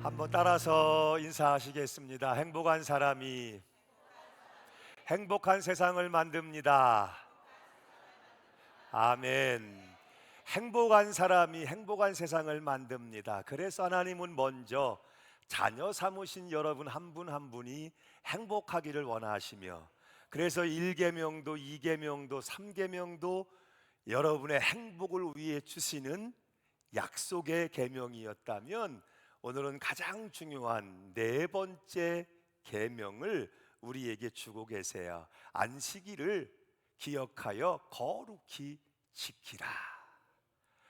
한번 따라서 인사하시겠습니다. 행복한 사람이 행복한 세상을 만듭니다. 아멘. 행복한 사람이 행복한 세상을 만듭니다. 그래서 하나님은 먼저 자녀 삼으신 여러분 한 분 한 분이 행복하기를 원하시며, 그래서 1계명도 2계명도 3계명도 여러분의 행복을 위해 주시는 약속의 계명이었다면, 오늘은 가장 중요한 네 번째 계명을 우리에게 주고 계세요. 안식일을 기억하여 거룩히 지키라.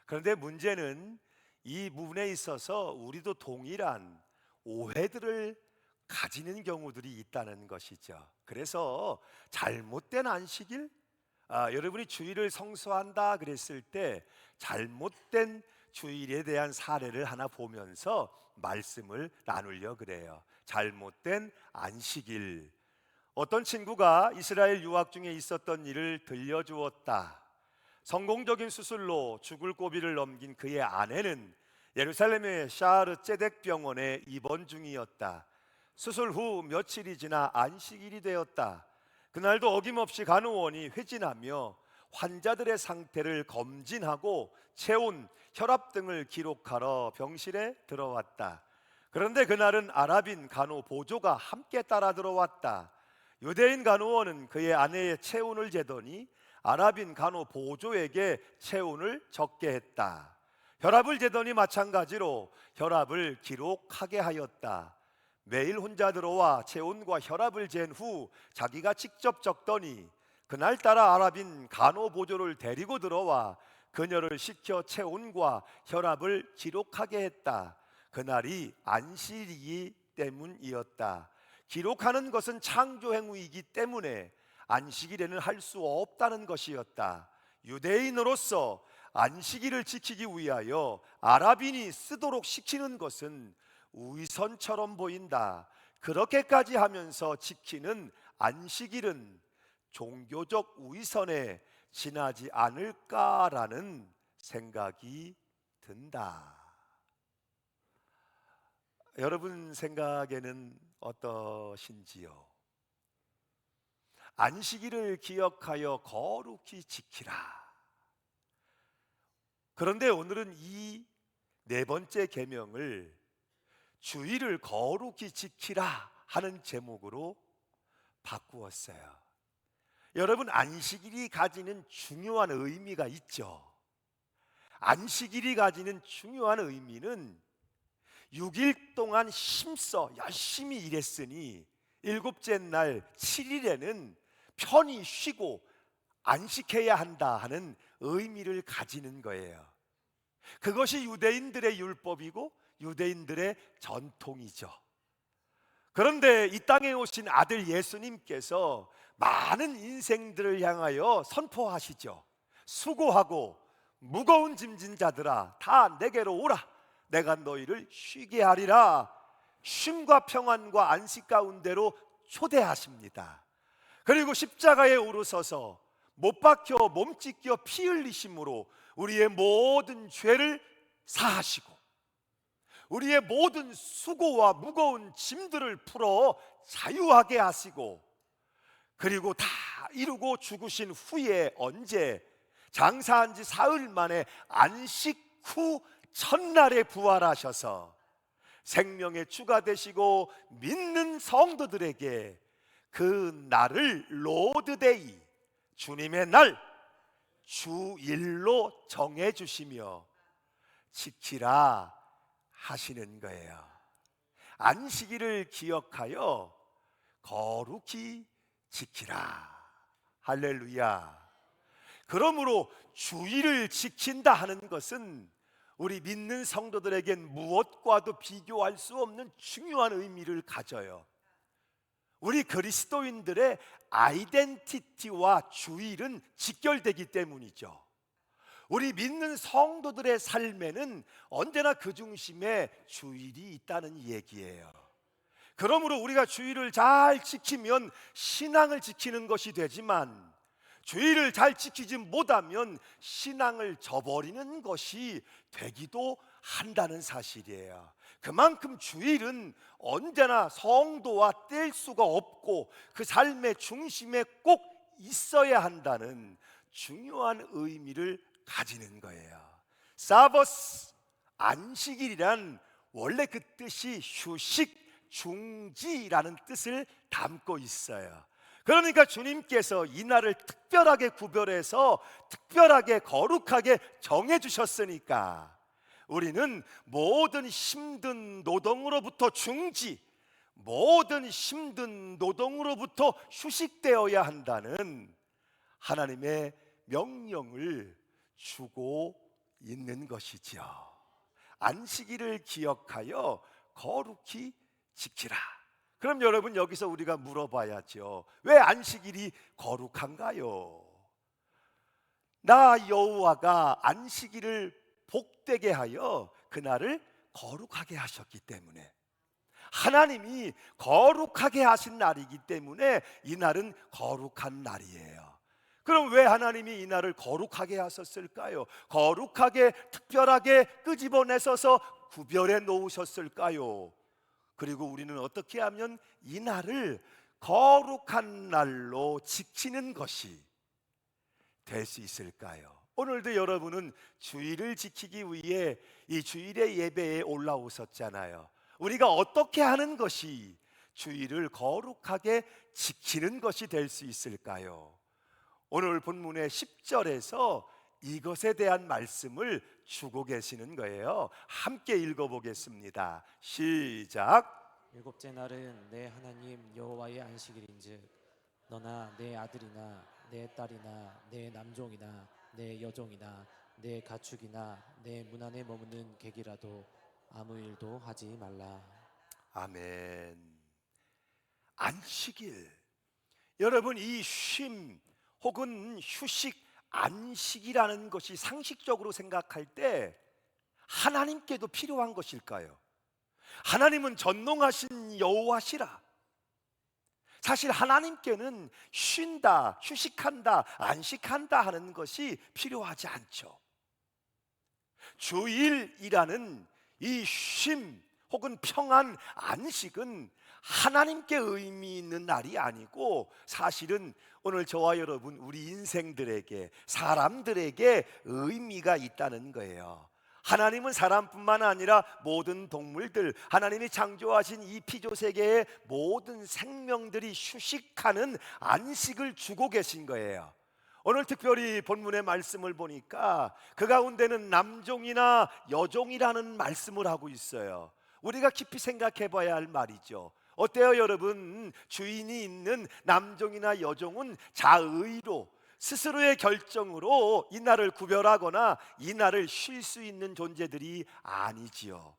그런데 문제는 이 부분에 있어서 우리도 동일한 오해들을 가지는 경우들이 있다는 것이죠. 그래서 잘못된 안식일, 여러분이 주일을 성수한다 그랬을 때 잘못된 주일에 대한 사례를 하나 보면서 말씀을 나누려 그래요. 잘못된 안식일. 어떤 친구가 이스라엘 유학 중에 있었던 일을 들려주었다. 성공적인 수술로 죽을 고비를 넘긴 그의 아내는 예루살렘의 샤르 ጼ덱 병원에 입원 중이었다. 수술 후 며칠이 지나 안식일이 되었다. 그날도 어김없이 간호원이 회진하며 환자들의 상태를 검진하고 체온, 혈압 등을 기록하러 병실에 들어왔다. 그런데 그날은 아랍인 간호 보조가 함께 따라 들어왔다. 유대인 간호원은 그의 아내의 체온을 재더니 아랍인 간호 보조에게 체온을 적게 했다. 혈압을 재더니 마찬가지로 혈압을 기록하게 하였다. 매일 혼자 들어와 체온과 혈압을 잰 후 자기가 직접 적더니 그날따라 아랍인 간호 보조를 데리고 들어와 그녀를 시켜 체온과 혈압을 기록하게 했다. 그날이 안식일이기 때문이었다. 기록하는 것은 창조 행위이기 때문에 안식일에는 할 수 없다는 것이었다. 유대인으로서 안식일을 지키기 위하여 아랍인이 쓰도록 시키는 것은 위선처럼 보인다. 그렇게까지 하면서 지키는 안식일은 종교적 위선에 지나지 않을까라는 생각이 든다. 여러분 생각에는 어떠신지요? 안식일을 기억하여 거룩히 지키라. 그런데 오늘은 이 네 번째 계명을 주일을 거룩히 지키라 하는 제목으로 바꾸었어요. 여러분, 안식일이 가지는 중요한 의미가 있죠. 안식일이 가지는 중요한 의미는 6일 동안 힘써 열심히 일했으니 일곱째 날 7일에는 편히 쉬고 안식해야 한다 하는 의미를 가지는 거예요. 그것이 유대인들의 율법이고 유대인들의 전통이죠. 그런데 이 땅에 오신 아들 예수님께서 많은 인생들을 향하여 선포하시죠. 수고하고 무거운 짐진 자들아 다 내게로 오라. 내가 너희를 쉬게 하리라. 쉼과 평안과 안식 가운데로 초대하십니다. 그리고 십자가에 오르셔서 못 박혀 몸 찢겨 피 흘리심으로 우리의 모든 죄를 사하시고 우리의 모든 수고와 무거운 짐들을 풀어 자유하게 하시고, 그리고 다 이루고 죽으신 후에 언제 장사한 지 사흘 만에 안식 후 첫날에 부활하셔서 생명의 주가 되시고 믿는 성도들에게 그 날을 로드데이, 주님의 날, 주일로 정해 주시며 지키라 하시는 거예요. 안식일을 기억하여 거룩히 지키라. 할렐루야. 그러므로 주일을 지킨다 하는 것은 우리 믿는 성도들에겐 무엇과도 비교할 수 없는 중요한 의미를 가져요. 우리 그리스도인들의 아이덴티티와 주일은 직결되기 때문이죠. 우리 믿는 성도들의 삶에는 언제나 그 중심에 주일이 있다는 얘기예요. 그러므로 우리가 주일을 잘 지키면 신앙을 지키는 것이 되지만, 주일을 잘 지키지 못하면 신앙을 저버리는 것이 되기도 한다는 사실이에요. 그만큼 주일은 언제나 성도와 뗄 수가 없고 그 삶의 중심에 꼭 있어야 한다는 중요한 의미를 가지는 거예요. 사버스, 안식일이란 원래 그 뜻이 휴식, 중지라는 뜻을 담고 있어요. 그러니까 주님께서 이 날을 특별하게 구별해서 특별하게 거룩하게 정해 주셨으니까 우리는 모든 힘든 노동으로부터 중지, 모든 힘든 노동으로부터 휴식되어야 한다는 하나님의 명령을 주고 있는 것이지요. 안식일을 기억하여 거룩히 지키라. 그럼 여러분, 여기서 우리가 물어봐야죠. 왜 안식일이 거룩한가요? 나 여호와가 안식일을 복되게 하여 그날을 거룩하게 하셨기 때문에, 하나님이 거룩하게 하신 날이기 때문에 이 날은 거룩한 날이에요. 그럼 왜 하나님이 이 날을 거룩하게 하셨을까요? 거룩하게 특별하게 끄집어내셔서 구별해 놓으셨을까요? 그리고 우리는 어떻게 하면 이 날을 거룩한 날로 지키는 것이 될 수 있을까요? 오늘도 여러분은 주일을 지키기 위해 이 주일의 예배에 올라오셨잖아요. 우리가 어떻게 하는 것이 주일을 거룩하게 지키는 것이 될 수 있을까요? 오늘 본문의 10절에서 이것에 대한 말씀을 주고 계시는 거예요. 함께 읽어보겠습니다. 시작. 일곱째 날은 내 하나님 여호와의 안식일인즉 너나 내 아들이나 내 딸이나 내 남종이나 내 여종이나 내 가축이나 내 문 안에 머무는 객이라도 아무 일도 하지 말라. 아멘. 안식일, 여러분, 이 쉼 혹은 휴식, 안식이라는 것이 상식적으로 생각할 때 하나님께도 필요한 것일까요? 하나님은 전능하신 여호와시라. 사실 하나님께는 쉰다, 휴식한다, 안식한다 하는 것이 필요하지 않죠. 주일이라는 이 쉼 혹은 평안, 안식은 하나님께 의미 있는 날이 아니고 사실은 오늘 저와 여러분, 우리 인생들에게, 사람들에게 의미가 있다는 거예요. 하나님은 사람뿐만 아니라 모든 동물들, 하나님이 창조하신 이 피조세계의 모든 생명들이 휴식하는 안식을 주고 계신 거예요. 오늘 특별히 본문의 말씀을 보니까 그 가운데는 남종이나 여종이라는 말씀을 하고 있어요. 우리가 깊이 생각해 봐야 할 말이죠. 어때요 여러분? 주인이 있는 남종이나 여종은 자의로, 스스로의 결정으로 이 날을 구별하거나 이 날을 쉴 수 있는 존재들이 아니지요.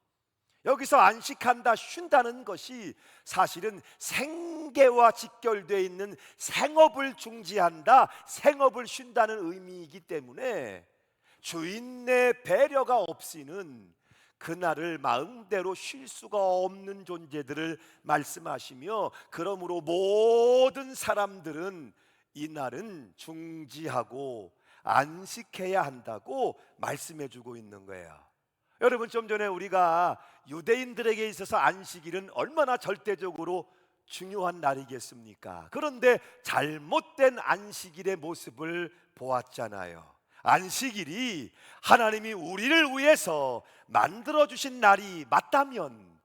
여기서 안식한다, 쉰다는 것이 사실은 생계와 직결되어 있는 생업을 중지한다, 생업을 쉰다는 의미이기 때문에 주인의 배려가 없이는 그날을 마음대로 쉴 수가 없는 존재들을 말씀하시며, 그러므로 모든 사람들은 이 날은 중지하고 안식해야 한다고 말씀해 주고 있는 거예요. 여러분, 좀 전에 우리가 유대인들에게 있어서 안식일은 얼마나 절대적으로 중요한 날이겠습니까? 그런데 잘못된 안식일의 모습을 보았잖아요. 안식일이 하나님이 우리를 위해서 만들어주신 날이 맞다면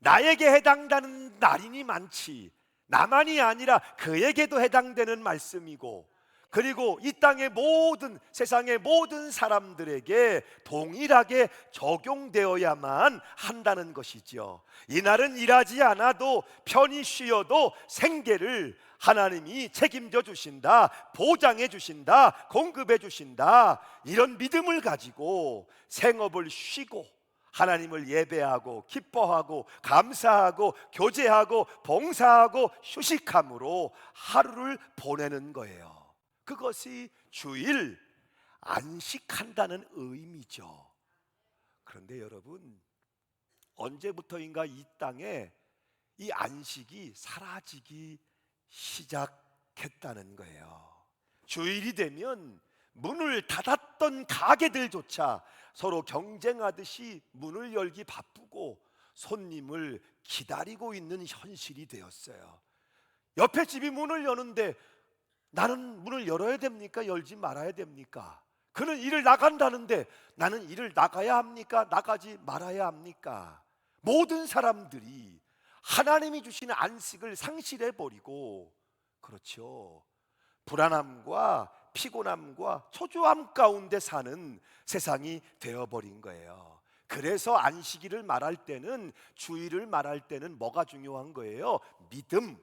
나에게 해당되는 날이니 많지, 나만이 아니라 그에게도 해당되는 말씀이고, 그리고 이 땅의 모든, 세상의 모든 사람들에게 동일하게 적용되어야만 한다는 것이죠. 이날은 일하지 않아도 편히 쉬어도 생계를 하나님이 책임져 주신다, 보장해 주신다, 공급해 주신다, 이런 믿음을 가지고 생업을 쉬고 하나님을 예배하고 기뻐하고 감사하고 교제하고 봉사하고 휴식함으로 하루를 보내는 거예요. 그것이 주일, 안식한다는 의미죠. 그런데 여러분, 언제부터인가 이 땅에 이 안식이 사라지기 시작했다는 거예요. 주일이 되면 문을 닫았던 가게들조차 서로 경쟁하듯이 문을 열기 바쁘고, 손님을 기다리고 있는 현실이 되었어요. 옆에 집이 문을 여는데 나는 문을 열어야 됩니까? 열지 말아야 됩니까? 그는 일을 나간다는데 나는 일을 나가야 합니까? 나가지 말아야 합니까? 모든 사람들이 하나님이 주시는 안식을 상실해 버리고, 그렇죠, 불안함과 피곤함과 초조함 가운데 사는 세상이 되어버린 거예요. 그래서 안식일을 말할 때는, 주일을 말할 때는 뭐가 중요한 거예요? 믿음.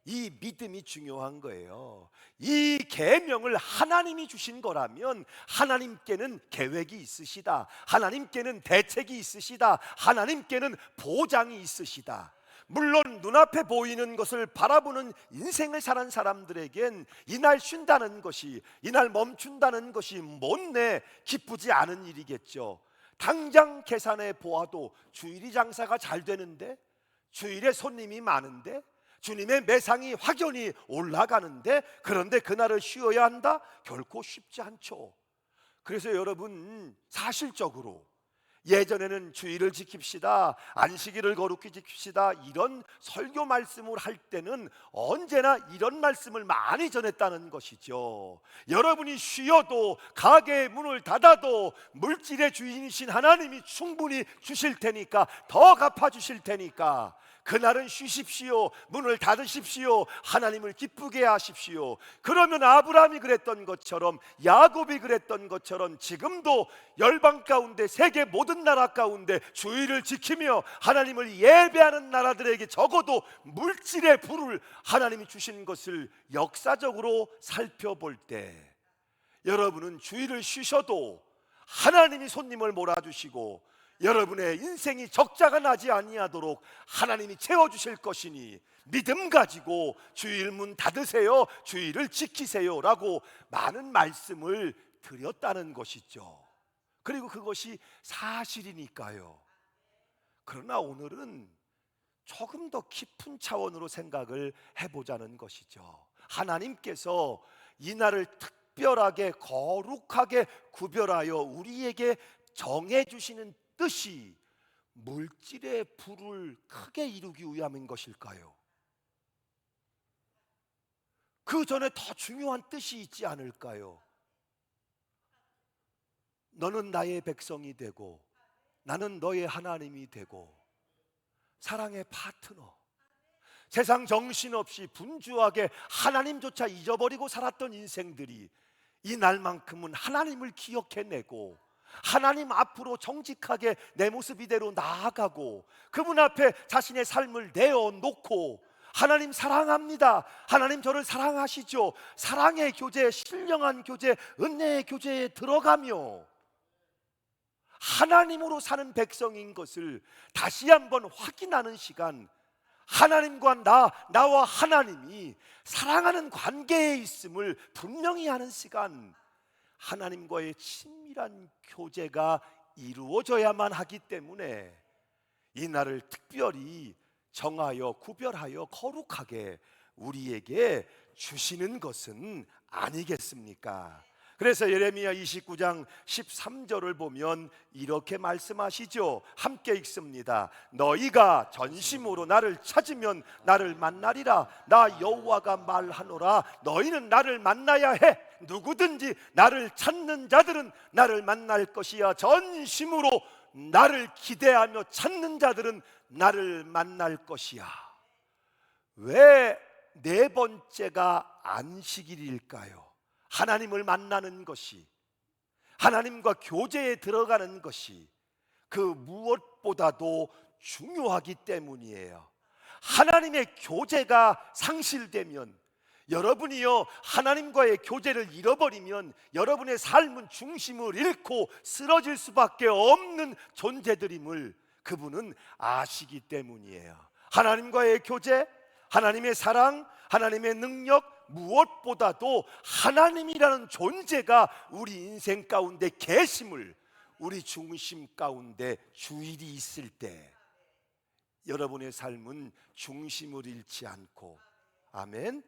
이 믿음이 중요한 거예요. 이 계명을 하나님이 주신 거라면 하나님께는 계획이 있으시다. 하나님께는 대책이 있으시다. 하나님께는 보장이 있으시다. 물론 눈앞에 보이는 것을 바라보는 인생을 사는 사람들에겐 이날 쉰다는 것이, 이날 멈춘다는 것이 못내 기쁘지 않은 일이겠죠. 당장 계산해 보아도 주일이 장사가 잘 되는데, 주일에 손님이 많은데, 주님의 매상이 확연히 올라가는데, 그런데 그날을 쉬어야 한다? 결코 쉽지 않죠. 그래서 여러분, 사실적으로 예전에는 주일을 지킵시다, 안식일을 거룩히 지킵시다, 이런 설교 말씀을 할 때는 언제나 이런 말씀을 많이 전했다는 것이죠. 여러분이 쉬어도, 가게의 문을 닫아도 물질의 주인이신 하나님이 충분히 주실 테니까, 더 갚아주실 테니까 그날은 쉬십시오, 문을 닫으십시오, 하나님을 기쁘게 하십시오. 그러면 아브라함이 그랬던 것처럼, 야곱이 그랬던 것처럼 지금도 열방 가운데, 세계 모든 나라 가운데 주일을 지키며 하나님을 예배하는 나라들에게 적어도 물질의 부를 하나님이 주신 것을 역사적으로 살펴볼 때, 여러분은 주일을 쉬셔도 하나님이 손님을 몰아주시고 여러분의 인생이 적자가 나지 아니하도록 하나님이 채워주실 것이니 믿음 가지고 주일 문 닫으세요, 주일을 지키세요 라고 많은 말씀을 드렸다는 것이죠. 그리고 그것이 사실이니까요. 그러나 오늘은 조금 더 깊은 차원으로 생각을 해보자는 것이죠. 하나님께서 이 날을 특별하게 거룩하게 구별하여 우리에게 정해주시는 뜻이 물질의 부를 크게 이루기 위함인 것일까요? 그 전에 더 중요한 뜻이 있지 않을까요? 너는 나의 백성이 되고 나는 너의 하나님이 되고, 사랑의 파트너, 세상 정신없이 분주하게 하나님조차 잊어버리고 살았던 인생들이 이 날만큼은 하나님을 기억해내고 하나님 앞으로 정직하게 내 모습 이대로 나아가고 그분 앞에 자신의 삶을 내어놓고, 하나님 사랑합니다, 하나님 저를 사랑하시죠, 사랑의 교제, 신령한 교제, 은혜의 교제에 들어가며 하나님으로 사는 백성인 것을 다시 한번 확인하는 시간, 하나님과 나와 하나님이 사랑하는 관계에 있음을 분명히 하는 시간, 하나님과의 친밀한 교제가 이루어져야만 하기 때문에 이 날을 특별히 정하여 구별하여 거룩하게 우리에게 주시는 것은 아니겠습니까? 그래서 예레미야 29장 13절을 보면 이렇게 말씀하시죠. 함께 읽습니다. 너희가 전심으로 나를 찾으면 나를 만나리라. 나 여호와가 말하노라. 너희는 나를 만나야 해. 누구든지 나를 찾는 자들은 나를 만날 것이야. 전심으로 나를 기대하며 찾는 자들은 나를 만날 것이야. 왜 네 번째가 안식일일까요? 하나님을 만나는 것이, 하나님과 교제에 들어가는 것이 그 무엇보다도 중요하기 때문이에요. 하나님의 교제가 상실되면, 여러분이요 하나님과의 교제를 잃어버리면 여러분의 삶은 중심을 잃고 쓰러질 수밖에 없는 존재들임을 그분은 아시기 때문이에요. 하나님과의 교제, 하나님의 사랑, 하나님의 능력, 무엇보다도 하나님이라는 존재가 우리 인생 가운데 계심을, 우리 중심 가운데 주일이 있을 때 여러분의 삶은 중심을 잃지 않고, 아멘,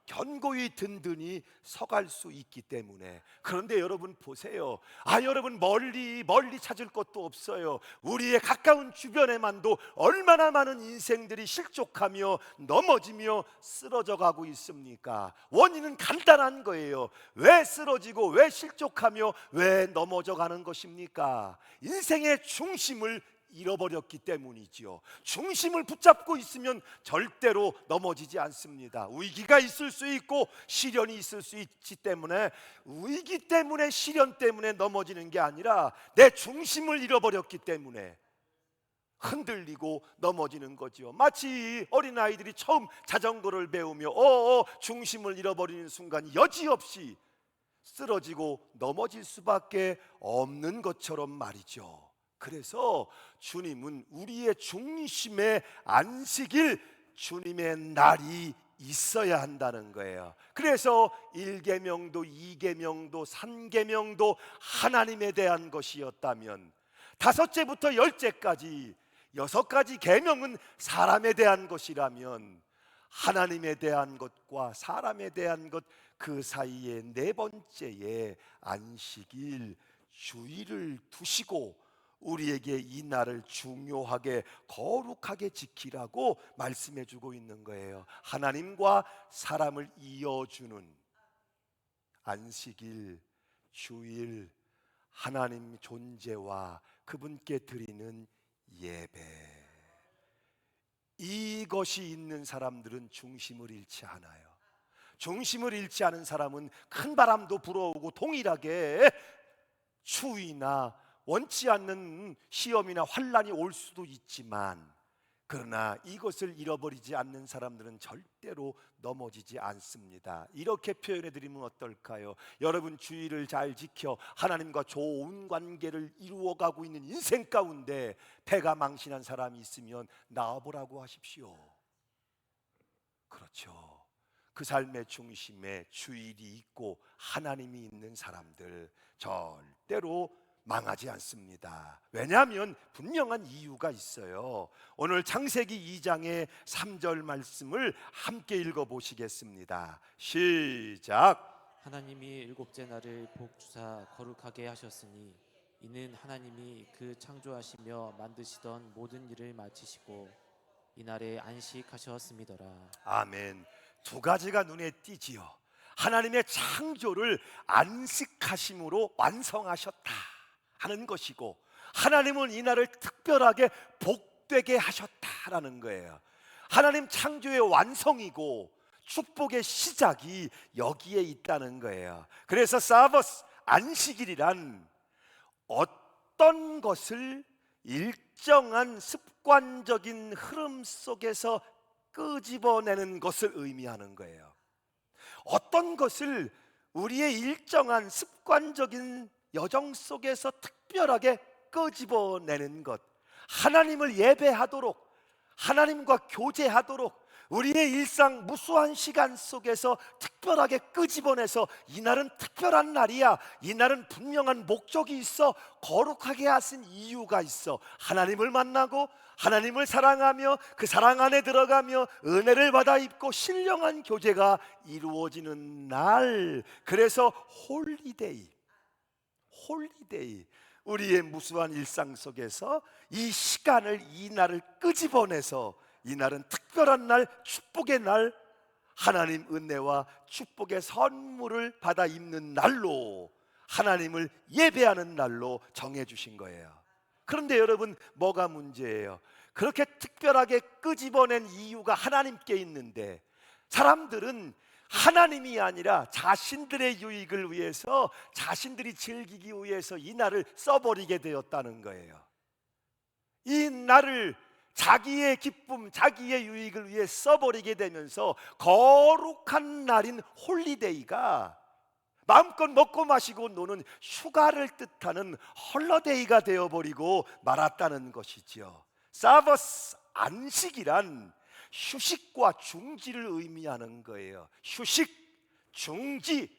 견고히 든든히 서갈 수 있기 때문에. 그런데 여러분 보세요. 여러분 멀리 찾을 것도 없어요. 우리의 가까운 주변에만도 얼마나 많은 인생들이 실족하며 넘어지며 쓰러져 가고 있습니까? 원인은 간단한 거예요. 왜 쓰러지고 왜 실족하며 왜 넘어져 가는 것입니까? 인생의 중심을 잃어버렸기 때문이지요. 중심을 붙잡고 있으면 절대로 넘어지지 않습니다. 위기가 있을 수 있고 시련이 있을 수 있기 때문에, 위기 때문에 시련 때문에 넘어지는 게 아니라 내 중심을 잃어버렸기 때문에 흔들리고 넘어지는 거지요. 마치 어린아이들이 처음 자전거를 배우며 중심을 잃어버리는 순간 여지없이 쓰러지고 넘어질 수밖에 없는 것처럼 말이죠. 그래서 주님은 우리의 중심의 안식일, 주님의 날이 있어야 한다는 거예요. 그래서 1계명도 2계명도 3계명도 하나님에 대한 것이었다면, 5제부터 10제까지 6가지 계명은 사람에 대한 것이라면, 하나님에 대한 것과 사람에 대한 것, 그 사이에 4번째의 안식일, 주일을 두시고 우리에게 이 날을 중요하게 거룩하게 지키라고 말씀해 주고 있는 거예요. 하나님과 사람을 이어주는 안식일, 주일, 하나님 존재와 그분께 드리는 예배, 이것이 있는 사람들은 중심을 잃지 않아요. 중심을 잃지 않은 사람은 큰 바람도 불어오고 동일하게 추위나 원치 않는 시험이나 환난이 올 수도 있지만, 그러나 이것을 잃어버리지 않는 사람들은 절대로 넘어지지 않습니다. 이렇게 표현해 드리면 어떨까요? 여러분, 주의를 잘 지켜 하나님과 좋은 관계를 이루어가고 있는 인생 가운데 패가 망신한 사람이 있으면 나와보라고 하십시오. 그렇죠. 그 삶의 중심에 주일이 있고 하나님이 있는 사람들 절대로 망하지 않습니다. 왜냐하면 분명한 이유가 있어요. 오늘 창세기 2장의 3절 말씀을 함께 읽어보시겠습니다. 시작. 하나님이 7째 날을 복주사 거룩하게 하셨으니 이는 하나님이 그 창조하시며 만드시던 모든 일을 마치시고 이날에 안식하셨음이더라. 아멘. 2가지가 눈에 띄지요. 하나님의 창조를 안식하심으로 완성하셨다 하는 것이고, 하나님은 이날을 특별하게 복되게 하셨다라는 거예요. 하나님 창조의 완성이고 축복의 시작이 여기에 있다는 거예요. 그래서 사바스, 안식일이란 어떤 것을 일정한 습관적인 흐름 속에서 끄집어내는 것을 의미하는 거예요. 어떤 것을 우리의 일정한 습관적인 여정 속에서 특별하게 끄집어내는 것, 하나님을 예배하도록, 하나님과 교제하도록 우리의 일상 무수한 시간 속에서 특별하게 끄집어내서 이날은 특별한 날이야, 이날은 분명한 목적이 있어, 거룩하게 하신 이유가 있어, 하나님을 만나고 하나님을 사랑하며 그 사랑 안에 들어가며 은혜를 받아 입고 신령한 교제가 이루어지는 날, 그래서 홀리데이, 우리의 무수한 일상 속에서 이 시간을, 이 날을 끄집어내서 이날은 특별한 날, 축복의 날, 하나님 은혜와 축복의 선물을 받아 입는 날로, 하나님을 예배하는 날로 정해주신 거예요. 그런데 여러분, 뭐가 문제예요? 그렇게 특별하게 끄집어낸 이유가 하나님께 있는데, 사람들은 하나님이 아니라 자신들의 유익을 위해서, 자신들이 즐기기 위해서 이 날을 써버리게 되었다는 거예요. 이 날을 자기의 기쁨, 자기의 유익을 위해 써버리게 되면서 거룩한 날인 홀리데이가 마음껏 먹고 마시고 노는 휴가를 뜻하는 헐러데이가 되어버리고 말았다는 것이지요. 사바스, 안식이란 휴식과 중지를 의미하는 거예요. 휴식, 중지,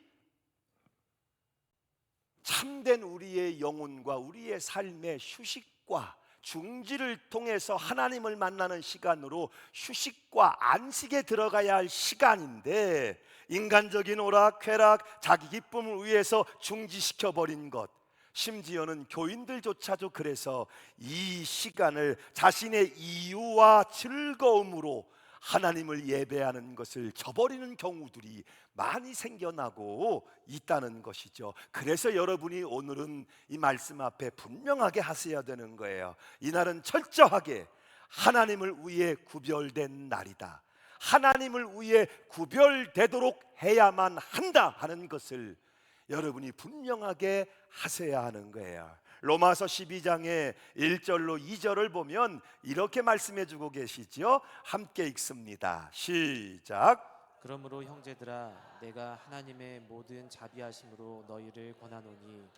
참된 우리의 영혼과 우리의 삶의 휴식과 중지를 통해서 하나님을 만나는 시간으로 휴식과 안식에 들어가야 할 시간인데 인간적인 오락쾌락, 자기 기쁨을 위해서 중지시켜버린 것, 심지어는 교인들조차도 그래서 이 시간을 자신의 이유와 즐거움으로 하나님을 예배하는 것을 저버리는 경우들이 많이 생겨나고 있다는 것이죠. 그래서 여러분이 오늘은 이 말씀 앞에 분명하게 하셔야 되는 거예요. 이날은 철저하게 하나님을 위해 구별된 날이다, 하나님을 위해 구별되도록 해야만 한다 하는 것을 여러분이 분명하게 하셔야 하는 거예요. 로마서 12장의 1절로 2절을 보면 이렇게 말씀해 주고 계시죠. 함께 읽습니다. 시작. 그러므로 형제들아, 내가 하나님의 모든 자비하심으로 너희를 권하노니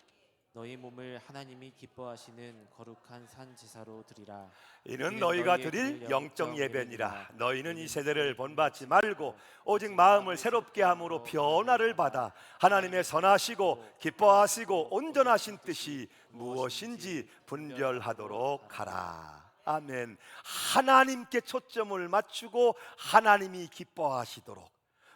너희 몸을 하나님이 기뻐하시는 거룩한 산 제사로 드리라. 이는 너희가 드릴 영적 예배니라. 너희는 이 세대를 본받지 말고 오직 마음을 새롭게 함으로 변화를 받아 하나님의 선하시고 기뻐하시고 온전하신 뜻이 무엇인지 분별하도록 하라. 아멘. 하나님께 초점을 맞추고 하나님이 기뻐하시도록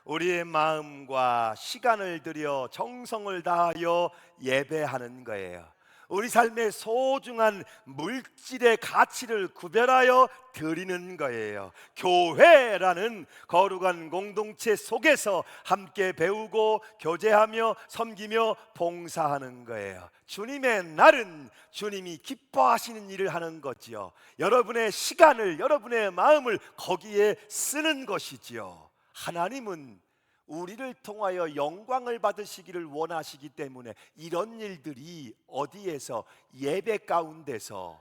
우리의 마음과 시간을 들여 정성을 다하여 예배하는 거예요. 우리 삶의 소중한 물질의 가치를 구별하여 드리는 거예요. 교회라는 거룩한 공동체 속에서 함께 배우고 교제하며 섬기며 봉사하는 거예요. 주님의 날은 주님이 기뻐하시는 일을 하는 거지요. 여러분의 시간을, 여러분의 마음을 거기에 쓰는 것이지요. 하나님은 우리를 통하여 영광을 받으시기를 원하시기 때문에 이런 일들이 어디에서, 예배 가운데서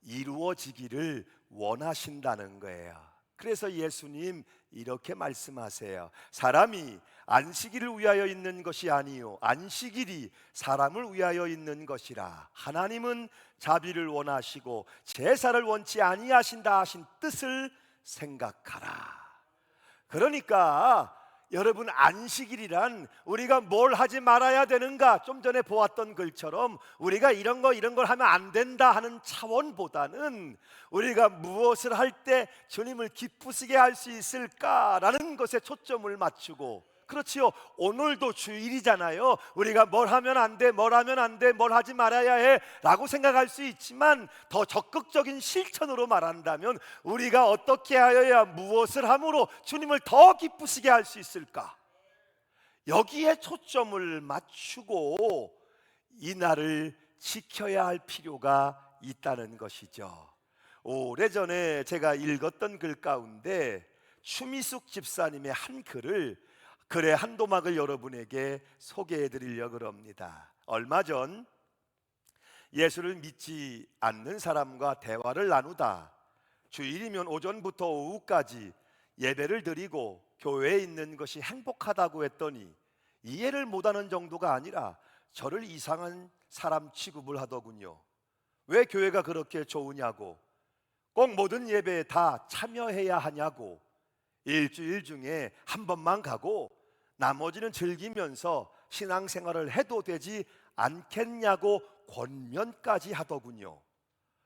이루어지기를 원하신다는 거예요. 그래서 예수님 이렇게 말씀하세요. 사람이 안식일을 위하여 있는 것이 아니요 안식일이 사람을 위하여 있는 것이라. 하나님은 자비를 원하시고 제사를 원치 아니하신다 하신 뜻을 생각하라. 그러니까 여러분, 안식일이란 우리가 뭘 하지 말아야 되는가, 좀 전에 보았던 글처럼 우리가 이런 걸 하면 안 된다 하는 차원보다는 우리가 무엇을 할 때 주님을 기쁘시게 할 수 있을까라는 것에 초점을 맞추고, 그렇지요, 오늘도 주일이잖아요. 우리가 뭘 하면 안 돼, 뭘 하면 안 돼, 뭘 하지 말아야 해 라고 생각할 수 있지만 더 적극적인 실천으로 말한다면 우리가 어떻게 하여야 무엇을 함으로 주님을 더 기쁘시게 할 수 있을까, 여기에 초점을 맞추고 이 날을 지켜야 할 필요가 있다는 것이죠. 오래전에 제가 읽었던 글 가운데 추미숙 집사님의 한 글의 한도막을 여러분에게 소개해 드리려고 합니다. 얼마 전 예수를 믿지 않는 사람과 대화를 나누다 주일이면 오전부터 오후까지 예배를 드리고 교회에 있는 것이 행복하다고 했더니 이해를 못하는 정도가 아니라 저를 이상한 사람 취급을 하더군요. 왜 교회가 그렇게 좋으냐고, 꼭 모든 예배에 다 참여해야 하냐고, 일주일 중에 한 번만 가고 나머지는 즐기면서 신앙생활을 해도 되지 않겠냐고 권면까지 하더군요.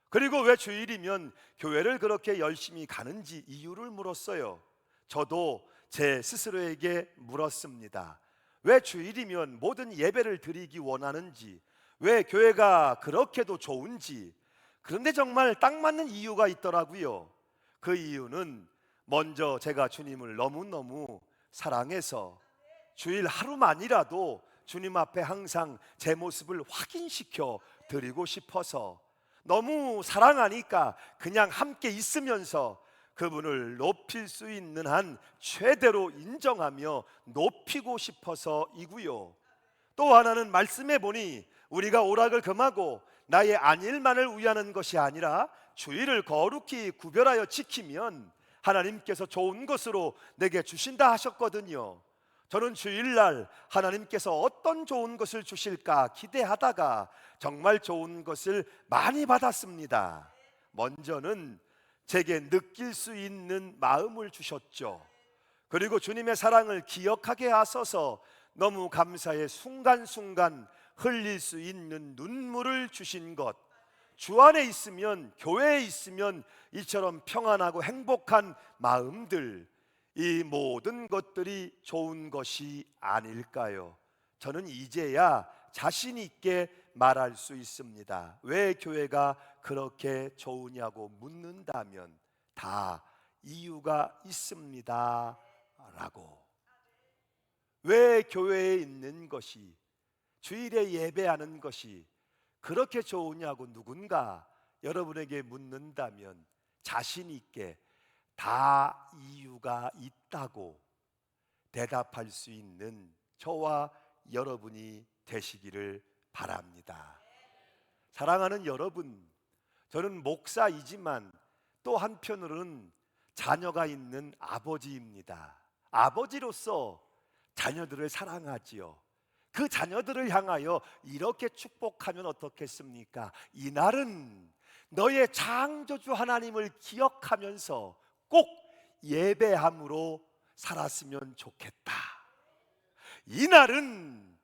그리고 왜 주일이면 교회를 그렇게 열심히 가는지 이유를 물었어요. 저도 제 스스로에게 물었습니다. 왜 주일이면 모든 예배를 드리기 원하는지, 왜 교회가 그렇게도 좋은지. 그런데 정말 딱 맞는 이유가 있더라고요. 그 이유는 먼저 제가 주님을 너무너무 사랑해서 주일 하루만이라도 주님 앞에 항상 제 모습을 확인시켜 드리고 싶어서, 너무 사랑하니까 그냥 함께 있으면서 그분을 높일 수 있는 한 최대로 인정하며 높이고 싶어서이고요. 또 하나는 말씀해 보니 우리가 오락을 금하고 나의 안일만을 위하는 것이 아니라 주일을 거룩히 구별하여 지키면 하나님께서 좋은 것으로 내게 주신다 하셨거든요. 저는 주일날 하나님께서 어떤 좋은 것을 주실까 기대하다가 정말 좋은 것을 많이 받았습니다. 먼저는 제게 느낄 수 있는 마음을 주셨죠. 그리고 주님의 사랑을 기억하게 하셔서 너무 감사해 순간순간 흘릴 수 있는 눈물을 주신 것, 주 안에 있으면, 교회에 있으면 이처럼 평안하고 행복한 마음들, 이 모든 것들이 좋은 것이 아닐까요? 저는 이제야 자신 있게 말할 수 있습니다. 왜 교회가 그렇게 좋으냐고 묻는다면 다 이유가 있습니다 라고. 왜 교회에 있는 것이, 주일에 예배하는 것이 그렇게 좋으냐고 누군가 여러분에게 묻는다면 자신 있게 다 이유가 있다고 대답할 수 있는 저와 여러분이 되시기를 바랍니다. 사랑하는 여러분, 저는 목사이지만 또 한편으로는 자녀가 있는 아버지입니다. 아버지로서 자녀들을 사랑하지요. 그 자녀들을 향하여 이렇게 축복하면 어떻겠습니까? 이날은 너의 창조주 하나님을 기억하면서 꼭 예배함으로 살았으면 좋겠다. 이날은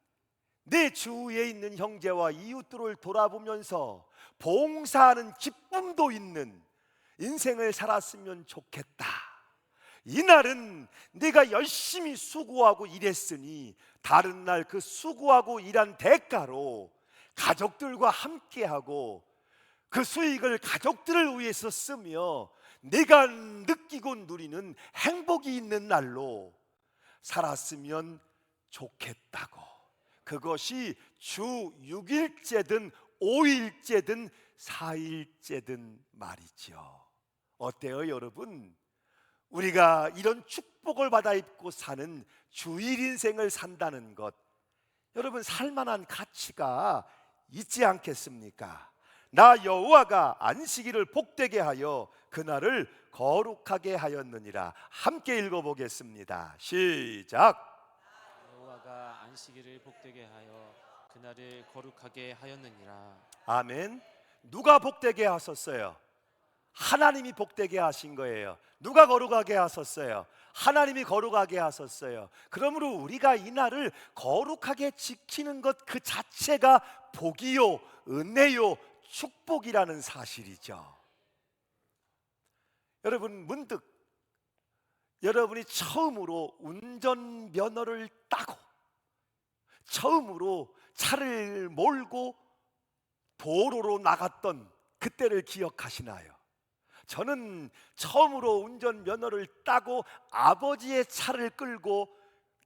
내 주위에 있는 형제와 이웃들을 돌아보면서 봉사하는 기쁨도 있는 인생을 살았으면 좋겠다. 이날은 내가 열심히 수고하고 일했으니 다른 날 그 수고하고 일한 대가로 가족들과 함께하고 그 수익을 가족들을 위해서 쓰며 내가 느끼고 누리는 행복이 있는 날로 살았으면 좋겠다고. 그것이 주 6일째든 5일째든 4일째든 말이죠. 어때요 여러분? 우리가 이런 축복을 받아 입고 사는 주일 인생을 산다는 것, 여러분 살만한 가치가 있지 않겠습니까? 나 여호와가 안식일을 복되게 하여 그날을 거룩하게 하였느니라. 함께 읽어보겠습니다. 시작. 여호와가 안식일을 복되게 하여 그날을 거룩하게 하였느니라. 아멘. 누가 복되게 하셨어요? 하나님이 복되게 하신 거예요. 누가 거룩하게 하셨어요? 하나님이 거룩하게 하셨어요. 그러므로 우리가 이 날을 거룩하게 지키는 것 그 자체가 복이요, 은혜요, 축복이라는 사실이죠. 여러분 문득 여러분이 처음으로 운전면허를 따고 처음으로 차를 몰고 도로로 나갔던 그때를 기억하시나요? 저는 처음으로 운전면허를 따고 아버지의 차를 끌고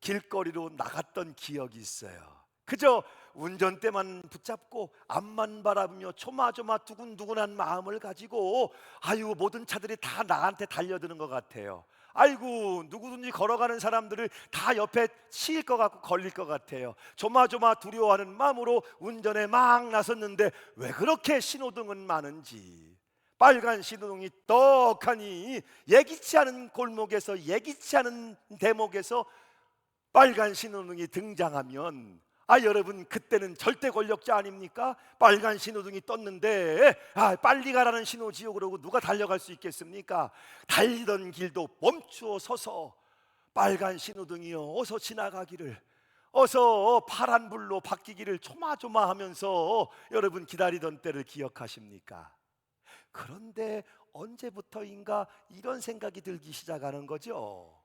길거리로 나갔던 기억이 있어요. 그저 운전대만 붙잡고 앞만 바라보며 조마조마 두근두근한 마음을 가지고 아유 모든 차들이 다 나한테 달려드는 것 같아요. 아이고 누구든지 걸어가는 사람들을 다 옆에 치일 것 같고 걸릴 것 같아요. 조마조마 두려워하는 마음으로 운전에 막 나섰는데 왜 그렇게 신호등은 많은지, 빨간 신호등이 떡하니 예기치 않은 골목에서 예기치 않은 대목에서 빨간 신호등이 등장하면 여러분 그때는 절대 권력자 아닙니까? 빨간 신호등이 떴는데 빨리 가라는 신호지요. 그러고 누가 달려갈 수 있겠습니까? 달리던 길도 멈추어 서서 빨간 신호등이요 어서 지나가기를, 어서 파란불로 바뀌기를 조마조마하면서 여러분 기다리던 때를 기억하십니까? 그런데 언제부터인가 이런 생각이 들기 시작하는 거죠.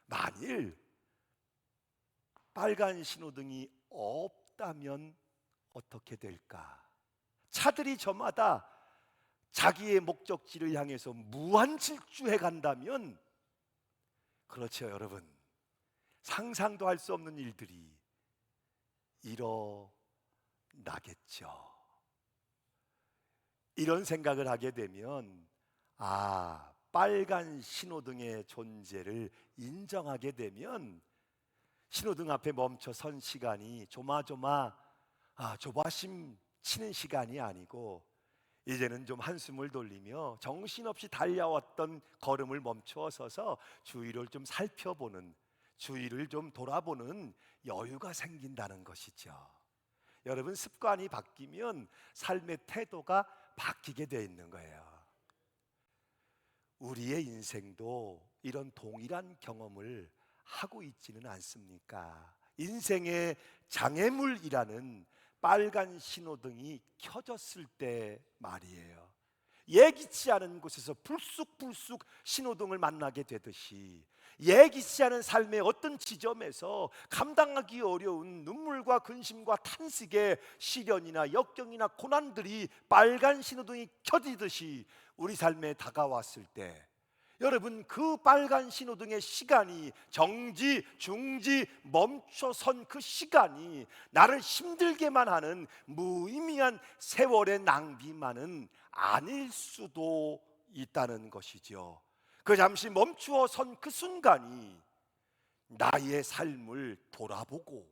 만일 빨간 신호등이 없다면 어떻게 될까? 차들이 저마다 자기의 목적지를 향해서 무한 질주해 간다면, 그렇죠 여러분, 상상도 할 수 없는 일들이 일어나겠죠. 이런 생각을 하게 되면 빨간 신호등의 존재를 인정하게 되면 신호등 앞에 멈춰 선 시간이 조마조마 조바심 치는 시간이 아니고 이제는 좀 한숨을 돌리며 정신없이 달려왔던 걸음을 멈추어 서서 주위를 좀 살펴보는, 주위를 좀 돌아보는 여유가 생긴다는 것이죠. 여러분 습관이 바뀌면 삶의 태도가 바뀌게 돼 있는 거예요. 우리의 인생도 이런 동일한 경험을 하고 있지는 않습니까? 인생의 장애물이라는 빨간 신호등이 켜졌을 때 말이에요. 예기치 않은 곳에서 불쑥불쑥 신호등을 만나게 되듯이 예기치 않은 삶의 어떤 지점에서 감당하기 어려운 눈물과 근심과 탄식의 시련이나 역경이나 고난들이 빨간 신호등이 켜지듯이 우리 삶에 다가왔을 때, 여러분, 그 빨간 신호등의 시간이 정지, 중지, 멈춰선 그 시간이 나를 힘들게만 하는 무의미한 세월의 낭비만은 아닐 수도 있다는 것이죠. 그 잠시 멈추어 선 그 순간이 나의 삶을 돌아보고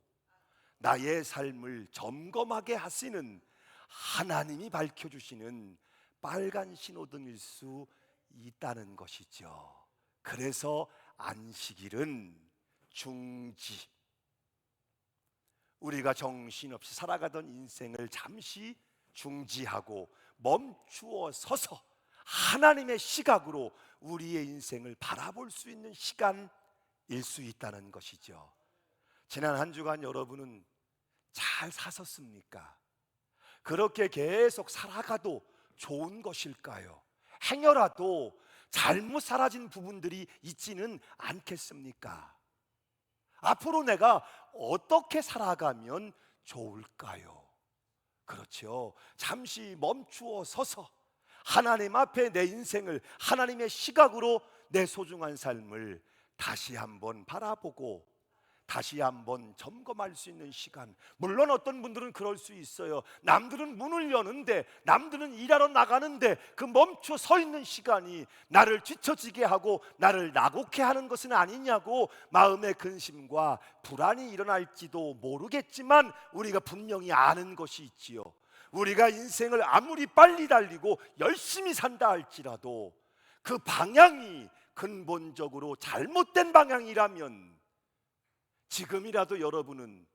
나의 삶을 점검하게 하시는 하나님이 밝혀주시는 빨간 신호등일 수 있다는 것이죠. 그래서 안식일은 중지, 우리가 정신없이 살아가던 인생을 잠시 중지하고 멈추어 서서 하나님의 시각으로 우리의 인생을 바라볼 수 있는 시간일 수 있다는 것이죠. 지난 한 주간 여러분은 잘 사셨습니까? 그렇게 계속 살아가도 좋은 것일까요? 행여라도 잘못 사라진 부분들이 있지는 않겠습니까? 앞으로 내가 어떻게 살아가면 좋을까요? 그렇죠. 잠시 멈추어 서서 하나님 앞에 내 인생을 하나님의 시각으로 내 소중한 삶을 다시 한번 바라보고 다시 한번 점검할 수 있는 시간. 물론 어떤 분들은 그럴 수 있어요. 남들은 문을 여는데, 남들은 일하러 나가는데 그 멈춰 서 있는 시간이 나를 뒤처지게 하고 나를 나곡해 하는 것은 아니냐고 마음의 근심과 불안이 일어날지도 모르겠지만, 우리가 분명히 아는 것이 있지요. 우리가 인생을 아무리 빨리 달리고 열심히 산다 할지라도 그 방향이 근본적으로 잘못된 방향이라면 지금이라도 여러분은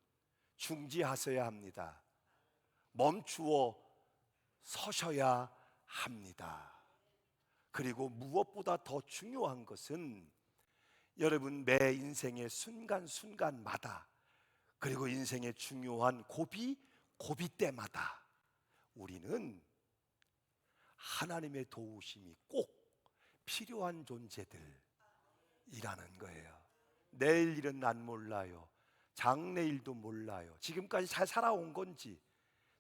중지하셔야 합니다. 멈추어 서셔야 합니다. 그리고 무엇보다 더 중요한 것은 여러분 매 인생의 순간순간마다, 그리고 인생의 중요한 고비 때마다 우리는 하나님의 도우심이 꼭 필요한 존재들이라는 거예요. 내일 일은 난 몰라요. 장래일도 몰라요. 지금까지 잘 살아온 건지,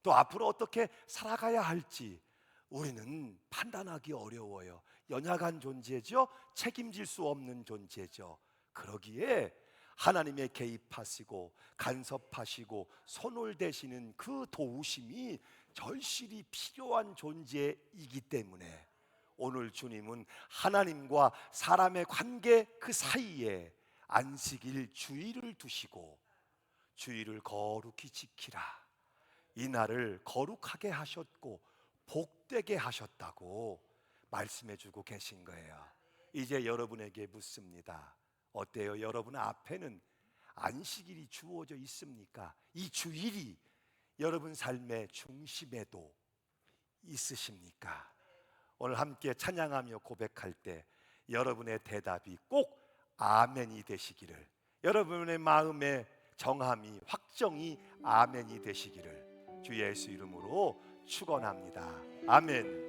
또 앞으로 어떻게 살아가야 할지 우리는 판단하기 어려워요. 연약한 존재죠. 책임질 수 없는 존재죠. 그러기에 하나님의 개입하시고 간섭하시고 손을 대시는 그 도우심이 절실히 필요한 존재이기 때문에 오늘 주님은 하나님과 사람의 관계 그 사이에 안식일 주일을 두시고 주일을 거룩히 지키라, 이 날을 거룩하게 하셨고 복되게 하셨다고 말씀해 주고 계신 거예요. 이제 여러분에게 묻습니다. 어때요? 여러분 앞에는 안식일이 주어져 있습니까? 이 주일이 여러분 삶의 중심에도 있으십니까? 오늘 함께 찬양하며 고백할 때 여러분의 대답이 꼭 아멘이 되시기를, 여러분의 마음의 정함이, 확정이 아멘이 되시기를 주 예수 이름으로 축원합니다. 아멘.